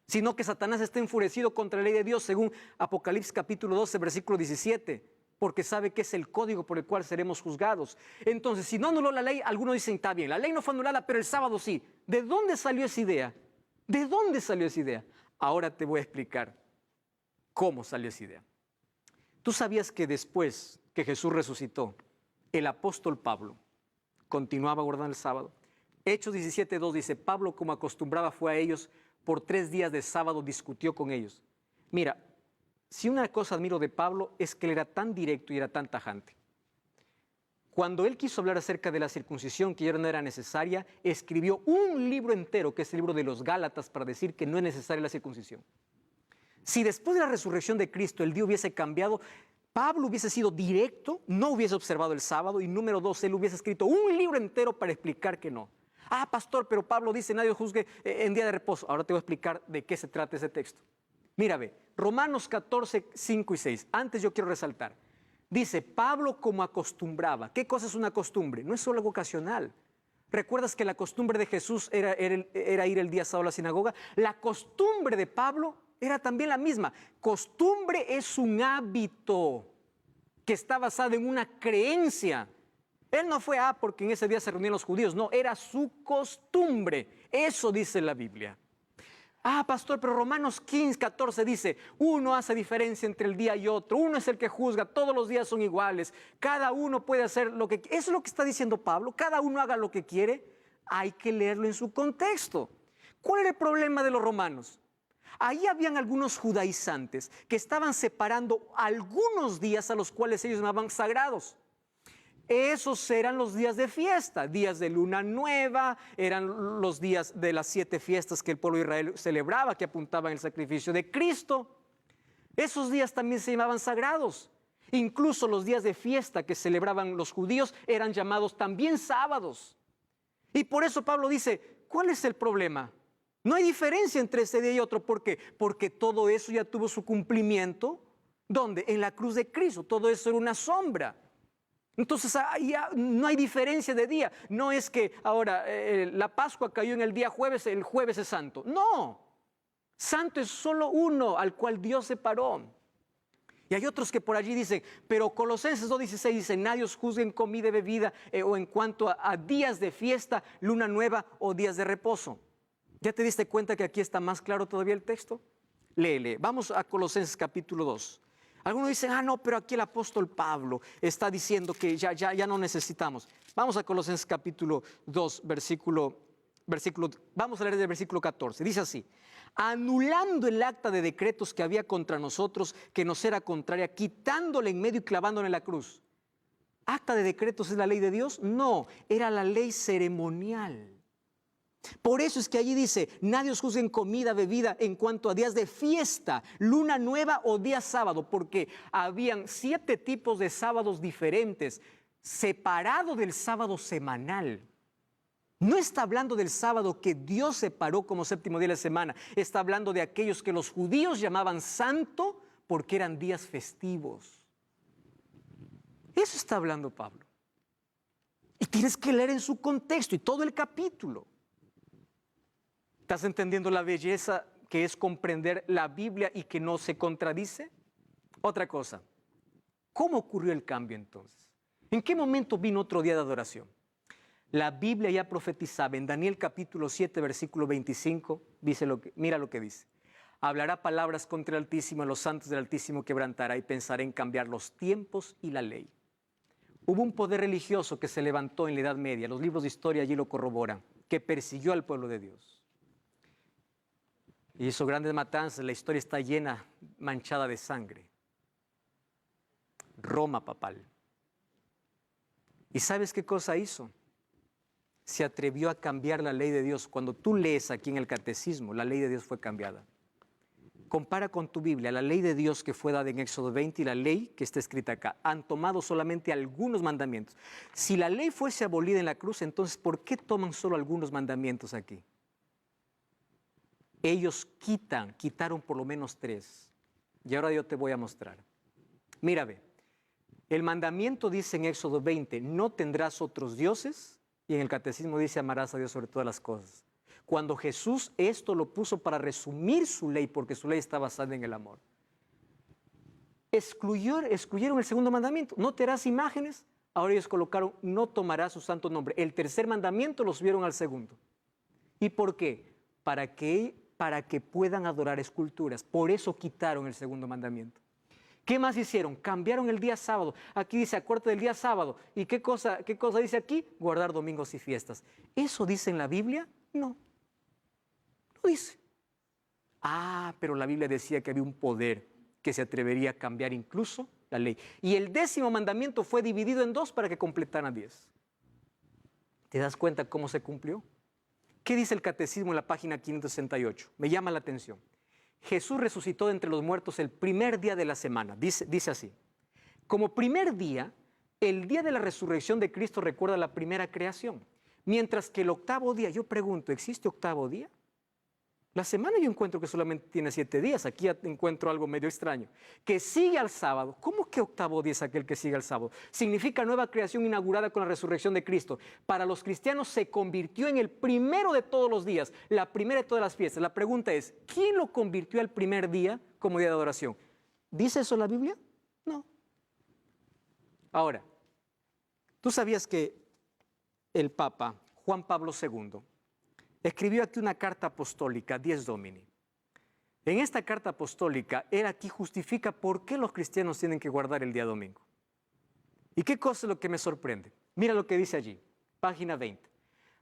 sino que Satanás está enfurecido contra la ley de Dios, según Apocalipsis capítulo 12, versículo 17, porque sabe que es el código por el cual seremos juzgados. Entonces, si no anuló la ley, algunos dicen, está bien, la ley no fue anulada, pero el sábado sí. ¿De dónde salió esa idea? ¿De dónde salió esa idea? Ahora te voy a explicar cómo salió esa idea. ¿Tú sabías que después que Jesús resucitó, el apóstol Pablo continuaba guardando el sábado? Hechos 17:2 dice, Pablo, como acostumbraba, fue a ellos, por 3 días de sábado discutió con ellos. Mira, si una cosa admiro de Pablo es que él era tan directo y era tan tajante. Cuando él quiso hablar acerca de la circuncisión, que ya no era necesaria, escribió un libro entero, que es el libro de los Gálatas, para decir que no es necesaria la circuncisión. Si después de la resurrección de Cristo el día hubiese cambiado, Pablo hubiese sido directo, no hubiese observado el sábado, y número 2, él hubiese escrito un libro entero para explicar que no. Ah, pastor, pero Pablo dice, nadie juzgue en día de reposo. Ahora te voy a explicar de qué se trata ese texto. Mira, ve, Romanos 14, 5 y 6. Antes yo quiero resaltar. Dice, Pablo como acostumbraba. ¿Qué cosa es una costumbre? No es solo algo ocasional. ¿Recuerdas que la costumbre de Jesús era ir el día sábado a la sinagoga? La costumbre de Pablo era también la misma. Costumbre es un hábito que está basado en una creencia. Él no fue porque en ese día se reunían los judíos. No, era su costumbre. Eso dice la Biblia. Pastor, pero Romanos 15, 14 dice, uno hace diferencia entre el día y otro, uno es el que juzga, todos los días son iguales, cada uno puede hacer lo que quiere. Eso es lo que está diciendo Pablo, cada uno haga lo que quiere. Hay que leerlo en su contexto. ¿Cuál era el problema de los romanos? Ahí habían algunos judaizantes que estaban separando algunos días a los cuales ellos llamaban sagrados. Esos eran los días de fiesta, días de luna nueva, eran los días de las 7 fiestas que el pueblo de Israel celebraba, que apuntaban al sacrificio de Cristo. Esos días también se llamaban sagrados. Incluso los días de fiesta que celebraban los judíos eran llamados también sábados. Y por eso Pablo dice, ¿cuál es el problema? No hay diferencia entre ese día y otro. ¿Por qué? Porque todo eso ya tuvo su cumplimiento. ¿Dónde? En la cruz de Cristo. Todo eso era una sombra. Entonces ya no hay diferencia de día. No es que ahora la Pascua cayó en el día jueves, el jueves es santo. No, santo es solo uno al cual Dios separó. Y hay otros que por allí dicen, pero Colosenses 2:16 dice, nadie os juzgue en comida y bebida o en cuanto a días de fiesta, luna nueva o días de reposo. ¿Ya te diste cuenta que aquí está más claro todavía el texto? Léele, vamos a Colosenses capítulo 2. Algunos dicen, no, pero aquí el apóstol Pablo está diciendo que ya no necesitamos. Vamos a Colosenses capítulo 2, versículo, vamos a leer del versículo 14. Dice así, anulando el acta de decretos que había contra nosotros, que nos era contraria, quitándole en medio y clavándola en la cruz. ¿Acta de decretos es la ley de Dios? No, era la ley ceremonial. Por eso es que allí dice, nadie os juzgue en comida, bebida, en cuanto a días de fiesta, luna nueva o día sábado, porque habían 7 tipos de sábados diferentes, separado del sábado semanal. No está hablando del sábado que Dios separó como séptimo día de la semana, está hablando de aquellos que los judíos llamaban santo porque eran días festivos. Eso está hablando Pablo. Y tienes que leer en su contexto y todo el capítulo. ¿Estás entendiendo la belleza que es comprender la Biblia y que no se contradice? Otra cosa, ¿cómo ocurrió el cambio entonces? ¿En qué momento vino otro día de adoración? La Biblia ya profetizaba en Daniel capítulo 7, versículo 25, mira lo que dice. Hablará palabras contra el Altísimo, a los santos del Altísimo quebrantará y pensará en cambiar los tiempos y la ley. Hubo un poder religioso que se levantó en la Edad Media, los libros de historia allí lo corroboran, que persiguió al pueblo de Dios. Y hizo grandes matanzas, la historia está llena, manchada de sangre. Roma papal. ¿Y sabes qué cosa hizo? Se atrevió a cambiar la ley de Dios. Cuando tú lees aquí en el catecismo, la ley de Dios fue cambiada. Compara con tu Biblia, la ley de Dios que fue dada en Éxodo 20 y la ley que está escrita acá. Han tomado solamente algunos mandamientos. Si la ley fuese abolida en la cruz, entonces ¿por qué toman solo algunos mandamientos aquí? Ellos quitaron por lo menos 3. Y ahora yo te voy a mostrar. Mira, ve. El mandamiento dice en Éxodo 20, no tendrás otros dioses. Y en el catecismo dice, amarás a Dios sobre todas las cosas. Cuando Jesús esto lo puso para resumir su ley, porque su ley está basada en el amor. Excluyeron el segundo mandamiento. No te harás imágenes. Ahora ellos colocaron, no tomarás su santo nombre. El tercer mandamiento lo subieron al segundo. ¿Y por qué? Para que puedan adorar esculturas. Por eso quitaron el segundo mandamiento. ¿Qué más hicieron? Cambiaron el día sábado. Aquí dice, acuérdate del día sábado. ¿Y qué cosa dice aquí? Guardar domingos y fiestas. ¿Eso dice en la Biblia? No. No dice. Pero la Biblia decía que había un poder que se atrevería a cambiar incluso la ley. Y el 10º mandamiento fue dividido en 2 para que completaran 10. ¿Te das cuenta cómo se cumplió? ¿Qué dice el catecismo en la página 568? Me llama la atención. Jesús resucitó de entre los muertos el primer día de la semana. Dice así. Como primer día, el día de la resurrección de Cristo recuerda la primera creación. Mientras que el octavo día, yo pregunto, ¿existe octavo día? La semana yo encuentro que solamente tiene 7 días. Aquí ya encuentro algo medio extraño. Que sigue al sábado. ¿Cómo que octavo día es aquel que sigue al sábado? Significa nueva creación inaugurada con la resurrección de Cristo. Para los cristianos se convirtió en el primero de todos los días, la primera de todas las fiestas. La pregunta es, ¿quién lo convirtió al primer día como día de adoración? ¿Dice eso la Biblia? No. Ahora, ¿tú sabías que el Papa Juan Pablo II escribió aquí una carta apostólica, Dies Domini? En esta carta apostólica, él aquí justifica por qué los cristianos tienen que guardar el día domingo. ¿Y qué cosa es lo que me sorprende? Mira lo que dice allí, página 20.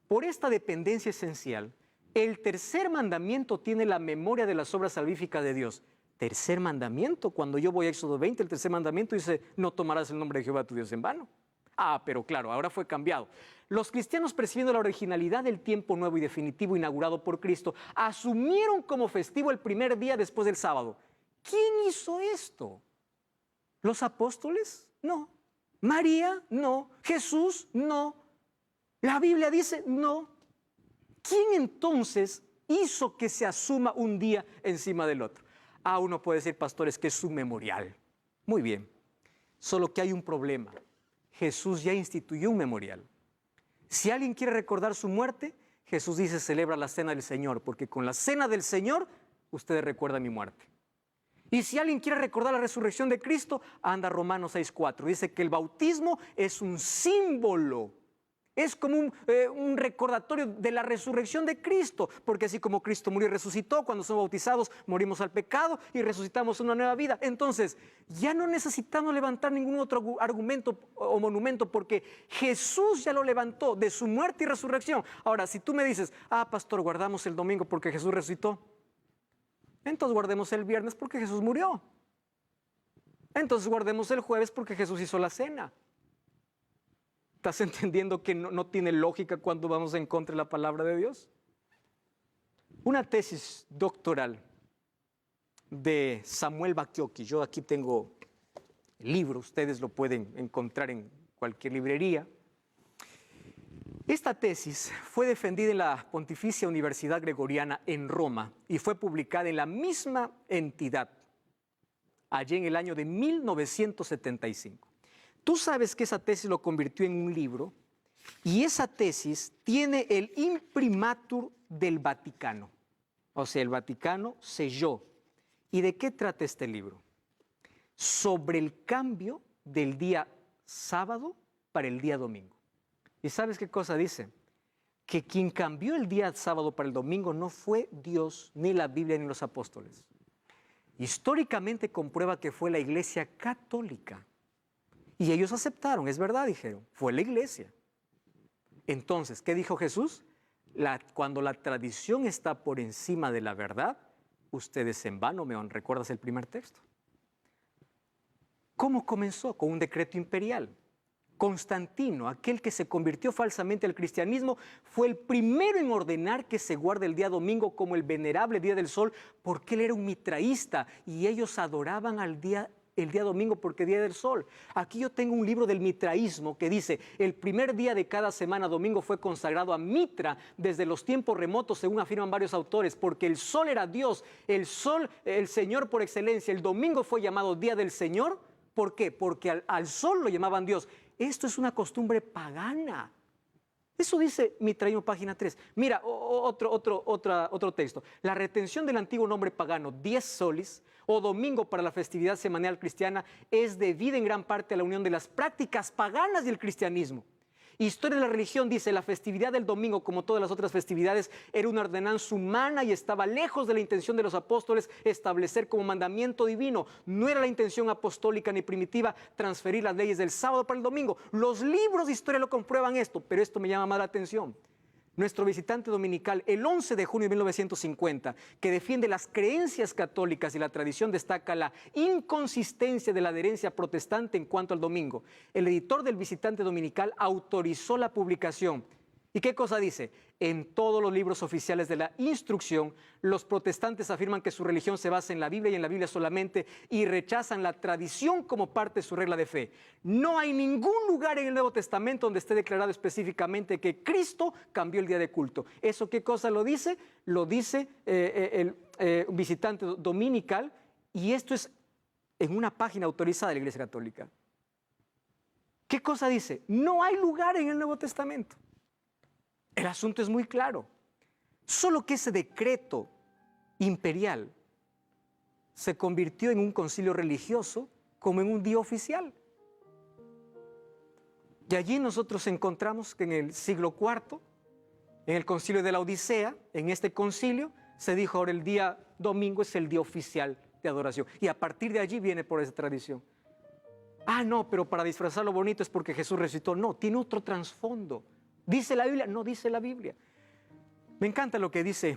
Por esta dependencia esencial, el tercer mandamiento tiene la memoria de las obras salvíficas de Dios. Tercer mandamiento, cuando yo voy a Éxodo 20, el tercer mandamiento dice, no tomarás el nombre de Jehová tu Dios en vano. Pero claro, ahora fue cambiado. Los cristianos, percibiendo la originalidad del tiempo nuevo y definitivo inaugurado por Cristo, asumieron como festivo el primer día después del sábado. ¿Quién hizo esto? ¿Los apóstoles? No. ¿María? No. ¿Jesús? No. ¿La Biblia dice? No. ¿Quién entonces hizo que se asuma un día encima del otro? Uno puede decir, pastores, que es su memorial. Muy bien. Solo que hay un problema. Jesús ya instituyó un memorial. Si alguien quiere recordar su muerte, Jesús dice, celebra la cena del Señor, porque con la cena del Señor, ustedes recuerdan mi muerte. Y si alguien quiere recordar la resurrección de Cristo, anda Romanos 6:4. Dice que el bautismo es un símbolo. Es como un recordatorio de la resurrección de Cristo, porque así como Cristo murió y resucitó, cuando somos bautizados morimos al pecado y resucitamos una nueva vida. Entonces, ya no necesitamos levantar ningún otro argumento o monumento, porque Jesús ya lo levantó de su muerte y resurrección. Ahora, si tú me dices, pastor, guardamos el domingo porque Jesús resucitó, entonces guardemos el viernes porque Jesús murió. Entonces guardemos el jueves porque Jesús hizo la cena. ¿Estás entendiendo que no tiene lógica cuando vamos en contra de la palabra de Dios? Una tesis doctoral de Samuel Bakioki. Yo aquí tengo el libro, ustedes lo pueden encontrar en cualquier librería. Esta tesis fue defendida en la Pontificia Universidad Gregoriana en Roma y fue publicada en la misma entidad, allí en el año de 1975. Tú sabes que esa tesis lo convirtió en un libro y esa tesis tiene el imprimatur del Vaticano. O sea, el Vaticano selló. ¿Y de qué trata este libro? Sobre el cambio del día sábado para el día domingo. ¿Y sabes qué cosa dice? Que quien cambió el día sábado para el domingo no fue Dios, ni la Biblia, ni los apóstoles. Históricamente comprueba que fue la Iglesia Católica. Y ellos aceptaron, es verdad, dijeron, fue la iglesia. Entonces, ¿qué dijo Jesús? Cuando la tradición está por encima de la verdad, ustedes en vano me honran. ¿Recuerdas el primer texto? ¿Cómo comenzó? Con un decreto imperial. Constantino, aquel que se convirtió falsamente al cristianismo, fue el primero en ordenar que se guarde el día domingo como el venerable día del sol, porque él era un mitraísta y ellos adoraban el día domingo porque día del sol. Aquí yo tengo un libro del mitraísmo que dice, el primer día de cada semana domingo fue consagrado a Mitra desde los tiempos remotos, según afirman varios autores, porque el sol era Dios, el sol, el Señor por excelencia. El domingo fue llamado día del Señor. ¿Por qué? Porque al sol lo llamaban Dios. Esto es una costumbre pagana. Eso dice Mitraísmo, página 3. Mira, otro texto. La retención del antiguo nombre pagano, dies solis, o domingo para la festividad semanal cristiana, es debida en gran parte a la unión de las prácticas paganas y el cristianismo. Historia de la religión dice, la festividad del domingo, como todas las otras festividades, era una ordenanza humana y estaba lejos de la intención de los apóstoles establecer como mandamiento divino. No era la intención apostólica ni primitiva transferir las leyes del sábado para el domingo. Los libros de historia lo comprueban esto, pero esto me llama más la atención. Nuestro visitante dominical, el 11 de junio de 1950, que defiende las creencias católicas y la tradición, destaca la inconsistencia de la adherencia protestante en cuanto al domingo. El editor del visitante dominical autorizó la publicación ¿Y qué cosa dice? En todos los libros oficiales de la instrucción, los protestantes afirman que su religión se basa en la Biblia y en la Biblia solamente y rechazan la tradición como parte de su regla de fe. No hay ningún lugar en el Nuevo Testamento donde esté declarado específicamente que Cristo cambió el día de culto. ¿Eso qué cosa lo dice? Lo dice el visitante dominical, y esto es en una página autorizada de la Iglesia Católica. ¿Qué cosa dice? No hay lugar en el Nuevo Testamento. El asunto es muy claro. Solo que ese decreto imperial se convirtió en un concilio religioso como en un día oficial. Y allí nosotros encontramos que en el siglo IV, en el concilio de la Odisea, en este concilio, se dijo ahora el día domingo es el día oficial de adoración. Y a partir de allí viene por esa tradición. Ah, no, pero para disfrazarlo bonito es porque Jesús resucitó. No, tiene otro trasfondo. ¿Dice la Biblia? No dice la Biblia. Me encanta lo que dice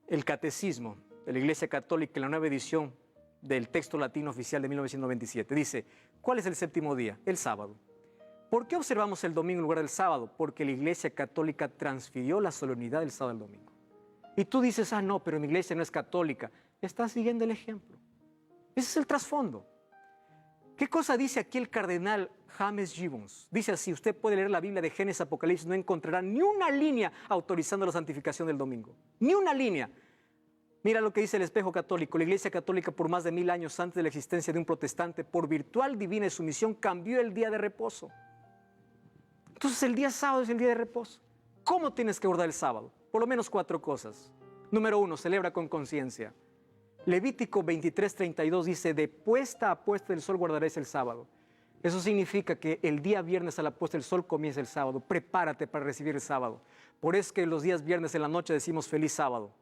el Catecismo de la Iglesia Católica en la nueva edición del texto latino oficial de 1997. Dice, ¿cuál es el séptimo día? El sábado. ¿Por qué observamos el domingo en lugar del sábado? Porque la Iglesia Católica transfirió la solemnidad del sábado al domingo. Y tú dices, ah, no, pero mi iglesia no es católica. Estás siguiendo el ejemplo. Ese es el trasfondo. ¿Qué cosa dice aquí el cardenal James Gibbons? Dice así, usted puede leer la Biblia de Génesis, Apocalipsis, no encontrará ni una línea autorizando la santificación del domingo. Ni una línea. Mira lo que dice el Espejo Católico. La Iglesia Católica por más de 1000 años antes de la existencia de un protestante, por virtual divina sumisión, cambió el día de reposo. Entonces el día sábado es el día de reposo. ¿Cómo tienes que guardar el sábado? Por lo menos 4 cosas. Número 1, celebra con conciencia. Levítico 23:32 dice, de puesta a puesta del sol guardaréis el sábado. Eso significa que el día viernes a la puesta del sol comienza el sábado. Prepárate para recibir el sábado. Por eso que los días viernes en la noche decimos feliz sábado.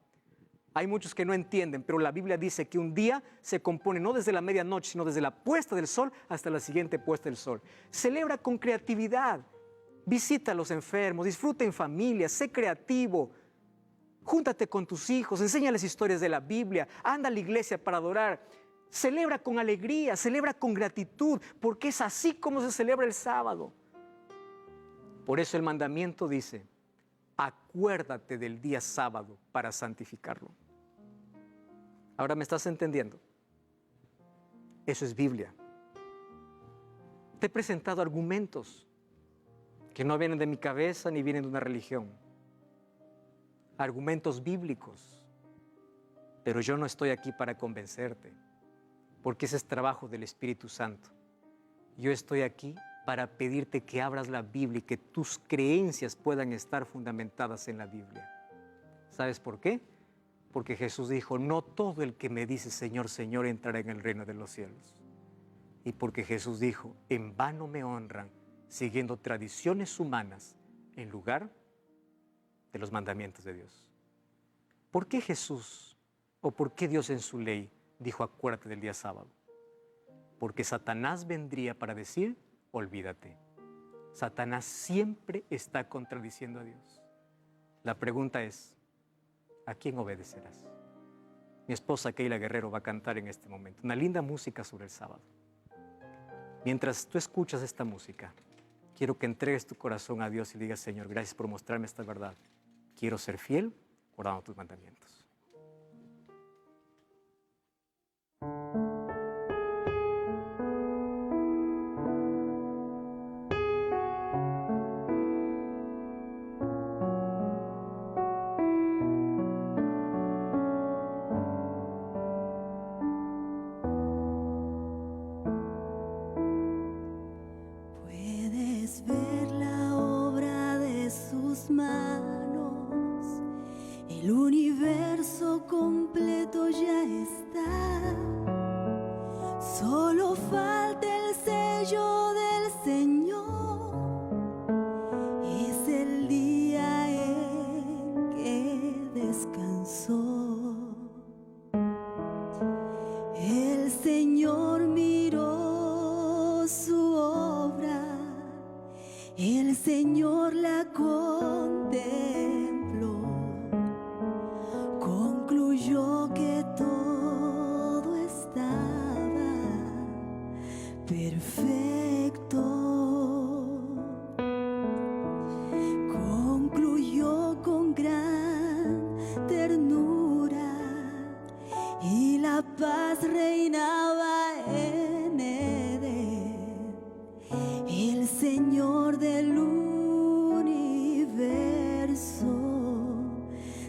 Hay muchos que no entienden, pero la Biblia dice que un día se compone no desde la medianoche, sino desde la puesta del sol hasta la siguiente puesta del sol. Celebra con creatividad. Visita a los enfermos, disfruta en familia, sé creativo. Júntate con tus hijos, enséñales historias de la Biblia, anda a la iglesia para adorar. Celebra con alegría, celebra con gratitud, porque es así como se celebra el sábado. Por eso el mandamiento dice, acuérdate del día sábado para santificarlo. ¿Ahora me estás entendiendo? Eso es Biblia. Te he presentado argumentos que no vienen de mi cabeza ni vienen de una religión. Argumentos bíblicos. Pero yo no estoy aquí para convencerte, porque ese es trabajo del Espíritu Santo. Yo estoy aquí para pedirte que abras la Biblia y que tus creencias puedan estar fundamentadas en la Biblia. ¿Sabes por qué? Porque Jesús dijo, no todo el que me dice Señor, Señor entrará en el reino de los cielos. Y porque Jesús dijo, en vano me honran, siguiendo tradiciones humanas en lugar de los mandamientos de Dios. ¿Por qué Jesús o por qué Dios en su ley dijo acuérdate del día sábado? Porque Satanás vendría para decir olvídate. Satanás siempre está contradiciendo a Dios. La pregunta es, ¿a quién obedecerás? Mi esposa Keila Guerrero va a cantar en este momento una linda música sobre el sábado. Mientras tú escuchas esta música, quiero que entregues tu corazón a Dios y digas, Señor, gracias por mostrarme esta verdad. Quiero ser fiel guardando tus mandamientos. Puedes ver la obra de sus manos, el universo completo ya está, solo falta el sello del Señor, es el día en que descansó. El Señor miró su obra, el Señor la contempló, concluyó que todo estaba perfecto. el Señor del universo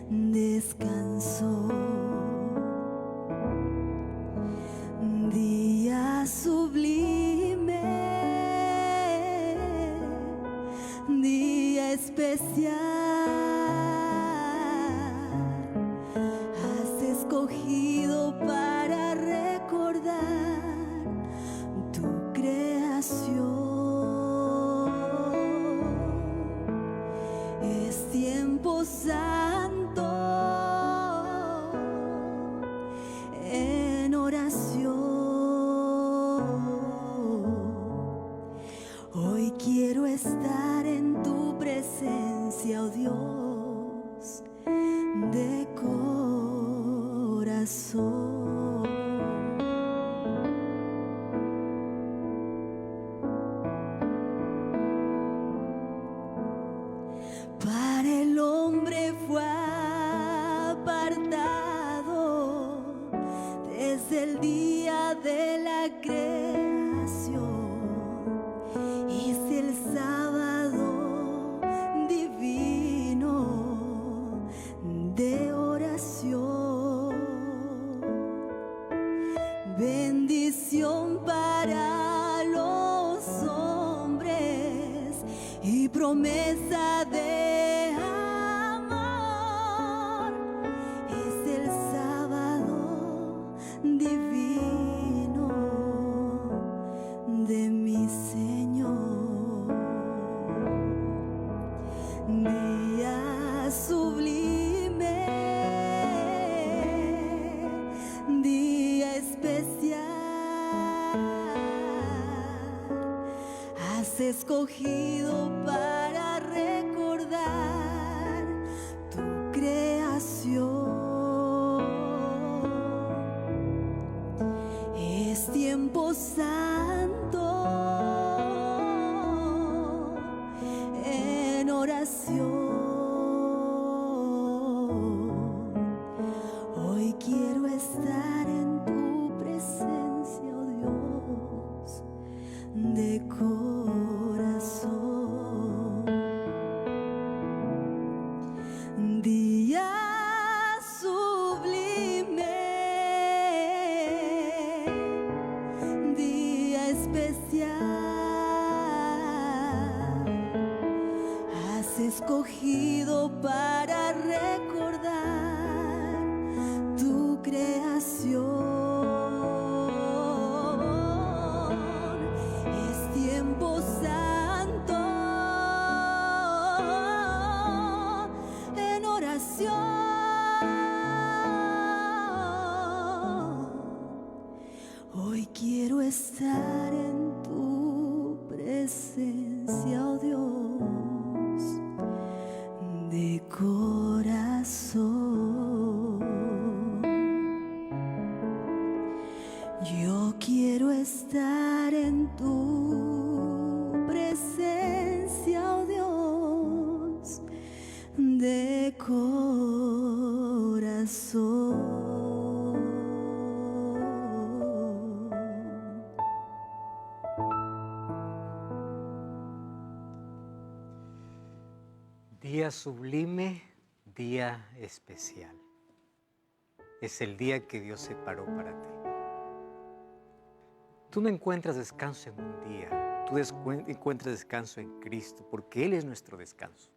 descansó. Día sublime, día especial, has escogido para recordar tu creación. Es tiempo santo en oración. Hoy quiero estar en tu presencia, oh Dios, de corazón. Para el hombre fue apartado desde el día de la creación. Es el sábado divino de oración. Bendición para los hombres y promesa de amor. Es el sábado divino de mi Señor. Día sublime, día especial, has escogido para recordar tu creación. Es tiempo santo en oración. Hoy quiero estar en tu presencia, oh Dios, de corazón. Día sublime, día especial, has escogido para recordar tu creación. Es tiempo santo en oración. Hoy quiero estar en tu presencia, oh Dios, de corazón. Yo quiero estar en tu presencia, oh Dios, de corazón. Día sublime, día especial. Es el día que Dios separó para ti. Tú no encuentras descanso en un día, tú encuentras descanso en Cristo, porque Él es nuestro descanso.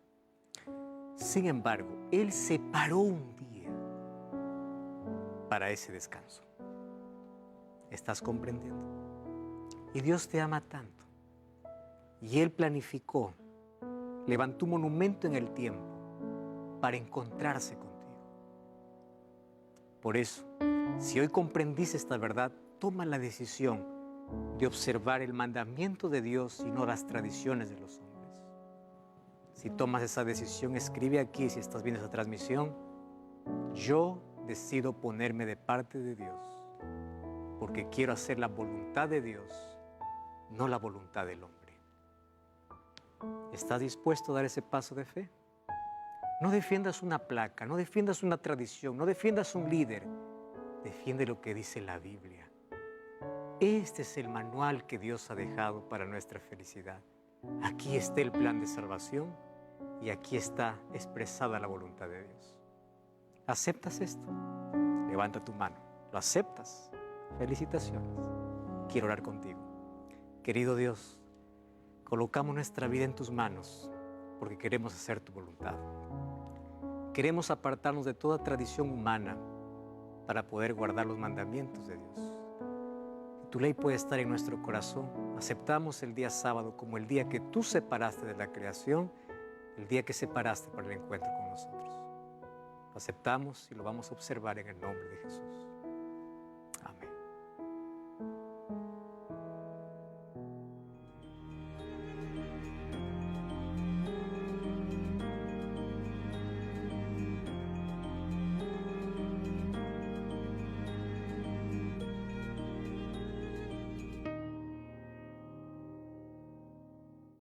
Sin embargo, Él separó un día para ese descanso. ¿Estás comprendiendo? Y Dios te ama tanto. Y Él planificó, levantó un monumento en el tiempo para encontrarse contigo. Por eso, si hoy comprendiste esta verdad, toma la decisión de observar el mandamiento de Dios y no las tradiciones de los hombres. Si tomas esa decisión, escribe aquí, si estás viendo esta transmisión: yo decido ponerme de parte de Dios, porque quiero hacer la voluntad de Dios, no la voluntad del hombre. ¿Estás dispuesto a dar ese paso de fe? No defiendas una placa, no defiendas una tradición, no defiendas un líder. Defiende lo que dice la Biblia. Este es el manual que Dios ha dejado para nuestra felicidad. aquí está el plan de salvación y aquí está expresada la voluntad de Dios. ¿Aceptas esto? Levanta tu mano. ¿Lo aceptas? Felicitaciones. Quiero orar contigo. Querido Dios, colocamos nuestra vida en tus manos porque queremos hacer tu voluntad. Queremos apartarnos de toda tradición humana para poder guardar los mandamientos de Dios. Tu ley puede estar en nuestro corazón. Aceptamos el día sábado como el día que tú separaste de la creación, el día que separaste para el encuentro con nosotros. Lo aceptamos y lo vamos a observar en el nombre de Jesús.